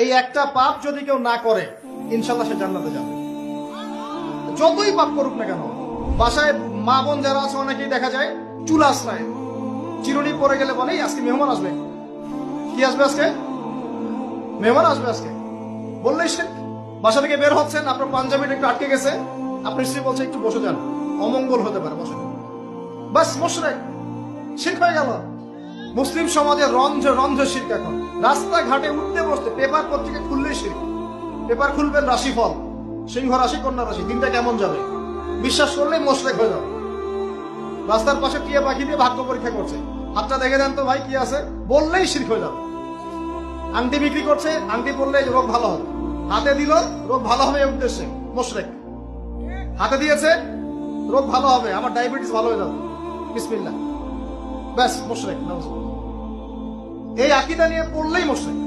এই একটা পাপ যদি কেউ না করে ইনশাল্লাহ সে জান্নাতে যাবে, যতই পাপ করুক না কেন। বাসায় মা বোন যারা আছে অনেকেই দেখা যায় চুল আশ্রয়, চিরুনি পরে গেলে বলে আজকে মেহমান আসবে। কি আসবে আজকে? মেহমান আসবে আজকে বললেই সে বাসা থেকে বের হচ্ছেন, আপনার পাঞ্জাবিটা একটু আটকে গেছে, আপনার স্ত্রী বলছে একটু বসে যান, অমঙ্গল হতে পারে, বসে। বাস মুশরিক, শিরক হয়ে গেল। মুসলিম সমাজে রন্ধ্রে রন্ধ্রে শিরক। এখন রাস্তাঘাটে উঠতে বসতে পেপার পত্রিকা খুললেই শিরক। পেপার খুলবেন রাশিফল, সিংহ রাশি কন্যা রাশি, দিনটা কেমন যাবে বিশ্বাস করলেই মুশরিক হয়ে যাবে। রাস্তার পাশে টিয়া পাখি দিয়ে ভাগ্য পরীক্ষা করছে, হাতটা দেখে দেন তো ভাই কি আছে, বললেই শিরক হয়ে যাবে। আংটি বিক্রি করছে, আংটি পরলে রোগ ভালো হবে, হাতে দিল রোগ ভালো হবে এই উদ্দেশ্যে, মুশরিক। হাতে দিয়েছে রোগ ভালো হবে, আমার ডায়াবেটিস ভালো হয়ে যাবে, বিসমিল্লাহ, ব্যাস মুশরিক। এই আকীদা নিয়ে পড়লেই মুশরিক।